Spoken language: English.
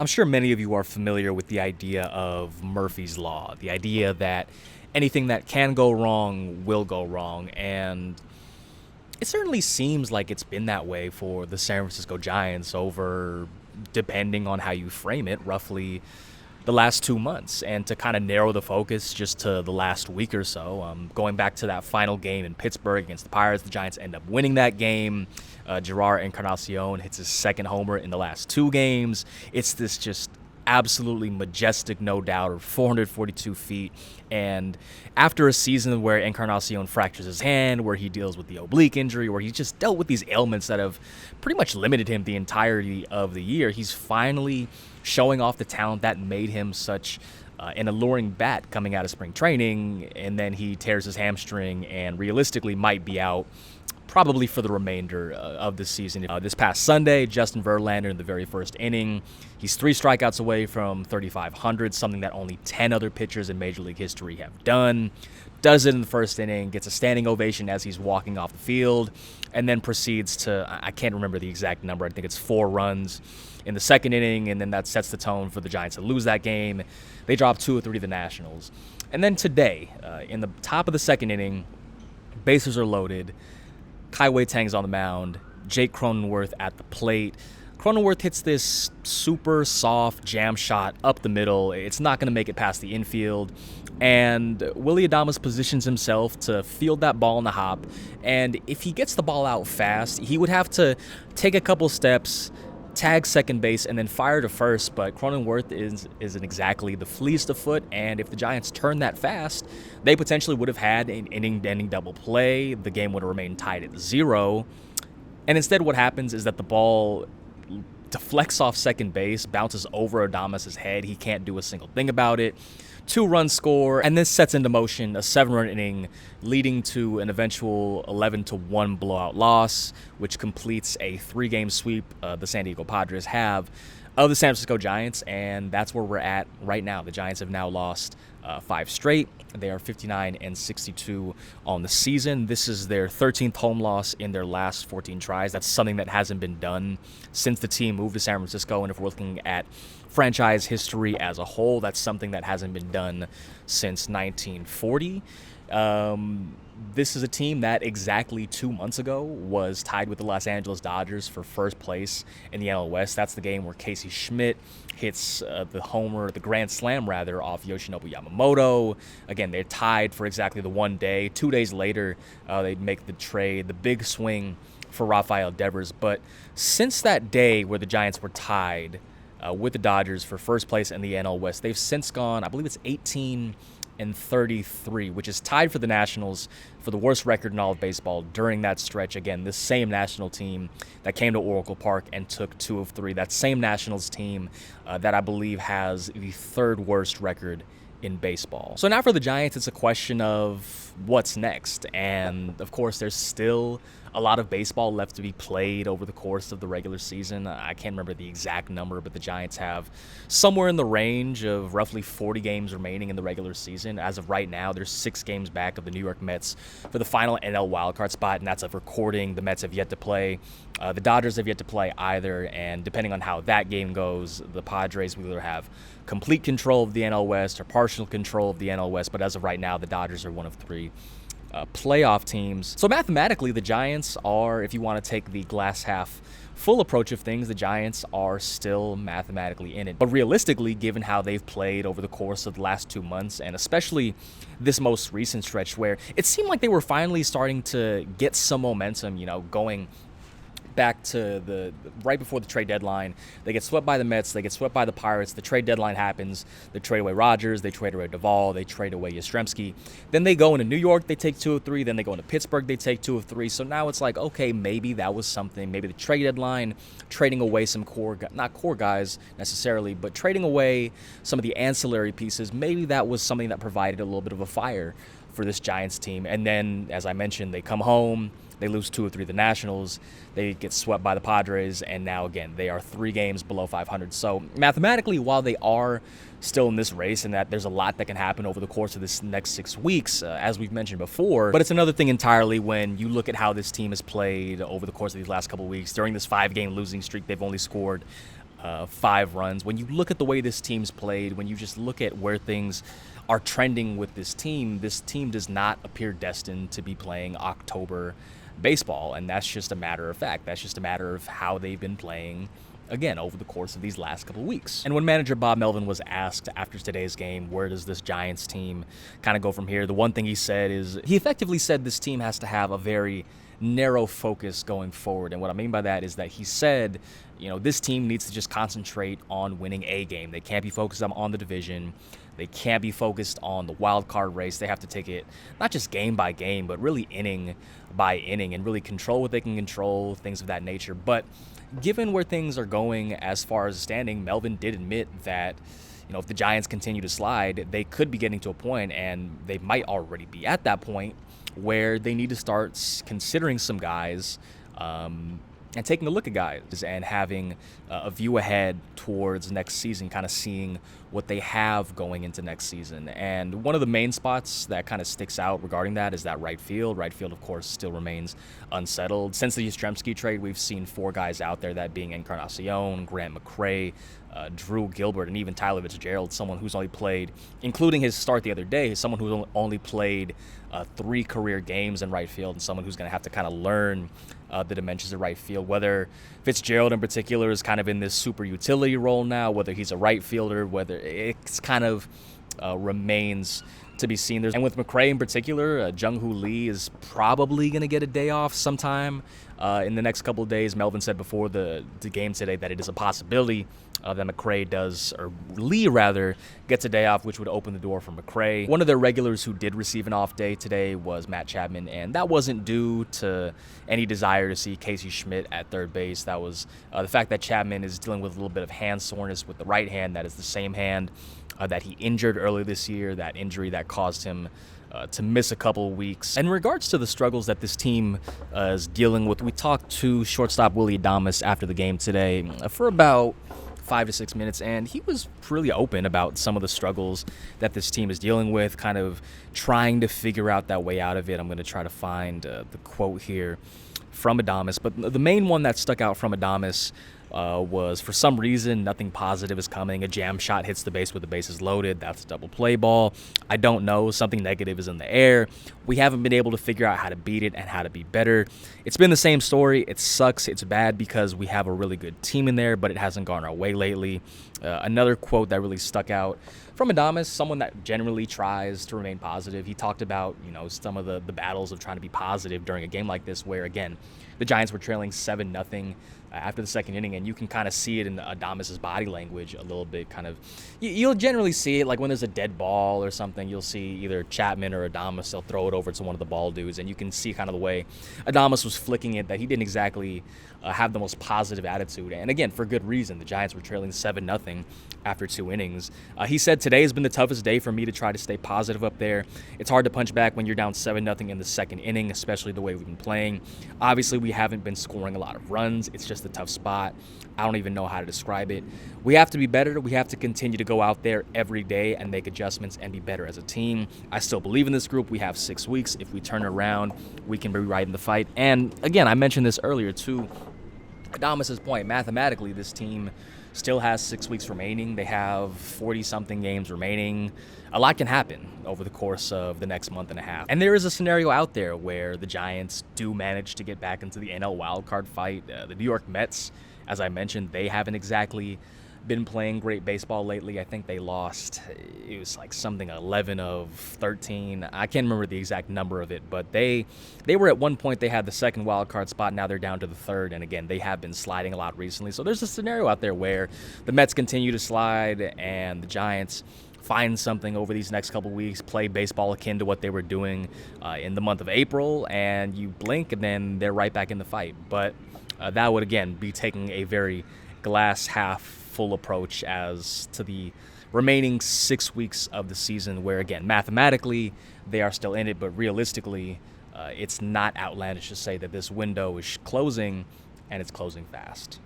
I'm sure many of you are familiar with the idea of Murphy's Law, the idea that anything that can go wrong will go wrong. And it certainly seems like it's been that way for the San Francisco Giants over, depending on how you frame it, roughly the last 2 months. And to kind of narrow the focus just to the last week or so, going back to that final game in Pittsburgh against the Pirates, the Giants end up winning that game. Gerard Encarnacion hits his second homer in the last two games. It's this just absolutely majestic, no doubt, of 442 feet. And after a season where Encarnacion fractures his hand, where he deals with the oblique injury, where he's just dealt with these ailments that have pretty much limited him the entirety of the year, he's finally showing off the talent that made him such an alluring bat coming out of spring training. And then he tears his hamstring and realistically might be out probably for the remainder of the season. This past Sunday, Justin Verlander in the very first inning, he's 3 strikeouts away from 3,500, something that only 10 other pitchers in Major League history have done. Does it in the first inning, gets a standing ovation as he's walking off the field, and then proceeds to, I can't remember the exact number, I think it's 4 runs in the second inning, and then that sets the tone for the Giants to lose that game. They drop 2 or 3 to the Nationals. And then today, in the top of the second inning, bases are loaded, Kai Wei Tang's on the mound, Jake Cronenworth at the plate. Cronenworth hits this super soft jam shot up the middle. It's not going to make it past the infield. And Willy Adames positions himself to field that ball in the hop. And if he gets the ball out fast, he would have to take a couple steps, tag second base, and then fire to first. But Cronenworth isn't exactly the fleetest of foot, and if the Giants turn that fast, they potentially would have had an inning-ending double play. The game would have remained tied at 0. And instead what happens is that the ball deflects off second base, bounces over Adames' head. He can't do a single thing about it. 2-run score, and this sets into motion a 7-run inning, leading to an eventual 11-1 blowout loss, which completes a 3-game sweep the San Diego Padres have of the San Francisco Giants, and that's where we're at right now. The Giants have now lost 5 straight. They are 59-62 on the season. This is their 13th home loss in their last 14 tries. That's something that hasn't been done since the team moved to San Francisco, and if we're looking at franchise history as a whole, that's something that hasn't been done since 1940. This is a team that exactly 2 months ago was tied with the Los Angeles Dodgers for first place in the NL West. That's the game where Casey Schmidt hits the grand slam off Yoshinobu Yamamoto. Again, they're tied for exactly the one day. 2 days later, they make the trade, the big swing for Rafael Devers. But since that day where the Giants were tied with the Dodgers for first place in the NL West, they've since gone, I believe it's 18-33, which is tied for the Nationals for the worst record in all of baseball during that stretch. Again, this same National team that came to Oracle Park and took 2 of 3. That same Nationals team that I believe has the 3rd worst record in baseball. So now for the Giants, it's a question of what's next. And of course, there's still a lot of baseball left to be played over the course of the regular season. I can't remember the exact number, but the Giants have somewhere in the range of roughly 40 games remaining in the regular season. As of right now, they're 6 games back of the New York Mets for the final NL wildcard spot, and that's of recording. The Mets have yet to play. The Dodgers have yet to play either, and depending on how that game goes, the Padres will either have complete control of the NL West or partial control of the NL West, but as of right now, the Dodgers are one of 3 playoff teams. So mathematically, the Giants are, if you want to take the glass half full approach of things, the Giants are still mathematically in it. But realistically, given how they've played over the course of the last 2 months, and especially this most recent stretch where it seemed like they were finally starting to get some momentum, going back to the right before the trade deadline. They get swept by the Mets, they get swept by the Pirates, the trade deadline happens, they trade away Rogers, they trade away Duvall, they trade away Yastrzemski. Then they go into New York, they take 2 of 3, then they go into Pittsburgh, they take 2 of 3. So now it's like, okay, maybe that was something. Maybe the trade deadline, trading away some not core guys necessarily, but trading away some of the ancillary pieces, maybe that was something that provided a little bit of a fire for this Giants team. And then, as I mentioned, they come home, they lose 2 or 3 of the Nationals, they get swept by the Padres, and now again they are 3 games below 500. So mathematically, while they are still in this race and that there's a lot that can happen over the course of this next 6 weeks, as we've mentioned before, but it's another thing entirely when you look at how this team has played over the course of these last couple of weeks. During this 5-game losing streak, they've only scored 5 runs. When you look at the way this team's played, when you just look at where things are trending with this team does not appear destined to be playing October baseball. And that's just a matter of fact. That's just a matter of how they've been playing, again, over the course of these last couple of weeks. And when manager Bob Melvin was asked after today's game, where does this Giants team kind of go from here, the one thing he said is, he effectively said this team has to have a very narrow focus going forward. And what I mean by that is that he said, this team needs to just concentrate on winning a game. They can't be focused on the division. They can't be focused on the wild card race. They have to take it not just game by game, but really inning by inning and really control what they can control, things of that nature. But given where things are going as far as standing, Melvin did admit that, if the Giants continue to slide, they could be getting to a point, and they might already be at that point, where they need to start considering some guys and taking a look at guys and having a view ahead towards next season, kind of seeing what they have going into next season. And one of the main spots that kind of sticks out regarding that is that right field. Right field, of course, still remains unsettled. Since the Yastrzemski trade, we've seen 4 guys out there, that being Encarnacion, Grant McCray, Drew Gilbert, and even Tyler Fitzgerald, someone who's only played, including his start the other day, someone who's only played 3 career games in right field, and someone who's going to have to kind of learn the dimensions of right field. Whether Fitzgerald in particular is kind of in this super utility role now, whether he's a right fielder, whether it's kind of remains to be seen. And with McCray in particular, Jung-Hoo Lee is probably going to get a day off sometime in the next couple of days. Melvin said before the game today that it is a possibility that McCray does, or Lee rather, gets a day off, which would open the door for McCray. One of their regulars who did receive an off day today was Matt Chapman, and that wasn't due to any desire to see Casey Schmidt at third base. That was the fact that Chapman is dealing with a little bit of hand soreness with the right hand. That is the same hand that he injured earlier this year, that injury that caused him to miss a couple of weeks. In regards to the struggles that this team is dealing with, we talked to shortstop Willy Adames after the game today for about 5 to 6 minutes, and he was really open about some of the struggles that this team is dealing with, kind of trying to figure out that way out of it. I'm going to try to find the quote here from Adames, but the main one that stuck out from Adames was, for some reason, nothing positive is coming. A jam shot hits the base with the bases loaded. That's a double play ball. I don't know. Something negative is in the air. We haven't been able to figure out how to beat it and how to be better. It's been the same story. It sucks. It's bad because we have a really good team in there, but it hasn't gone our way lately. Another quote that really stuck out from Adames, someone that generally tries to remain positive. He talked about, some of the battles of trying to be positive during a game like this, where, again, the Giants were trailing 7-0 after the second inning, and you can kind of see it in Adames' body language a little bit. Kind of, you'll generally see it like when there's a dead ball or something. You'll see either Chapman or Adames, they'll throw it over to one of the ball dudes, and you can see kind of the way Adames was flicking it, that he didn't exactly have the most positive attitude. And again, for good reason. The Giants were trailing 7-0 after 2 innings. He said, today has been the toughest day for me to try to stay positive up there. It's hard to punch back when you're down 7-0 in the second inning, especially the way we've been playing. Obviously, we haven't been scoring a lot of runs. It's just a tough spot. I don't even know how to describe it. We have to be better. We have to continue to go out there every day and make adjustments and be better as a team. I still believe in this group. We have 6 weeks. If we turn it around, we can be right in the fight. And again, I mentioned this earlier too. Adames' point, mathematically, this team still has 6 weeks remaining. They have 40-something games remaining. A lot can happen over the course of the next month and a half. And there is a scenario out there where the Giants do manage to get back into the NL wildcard fight. The New York Mets, as I mentioned, they haven't exactly been playing great baseball lately. I think they lost, it was like something 11 of 13. I can't remember the exact number of it, but they were at one point, they had the second wild card spot. Now they're down to the third, and again, they have been sliding a lot recently. So there's a scenario out there where the Mets continue to slide and the Giants find something over these next couple weeks, play baseball akin to what they were doing in the month of April, and you blink and then they're right back in the fight. But that would, again, be taking a very glass half full approach as to the remaining 6 weeks of the season, where, again, mathematically they are still in it, but realistically it's not outlandish to say that this window is closing, and it's closing fast.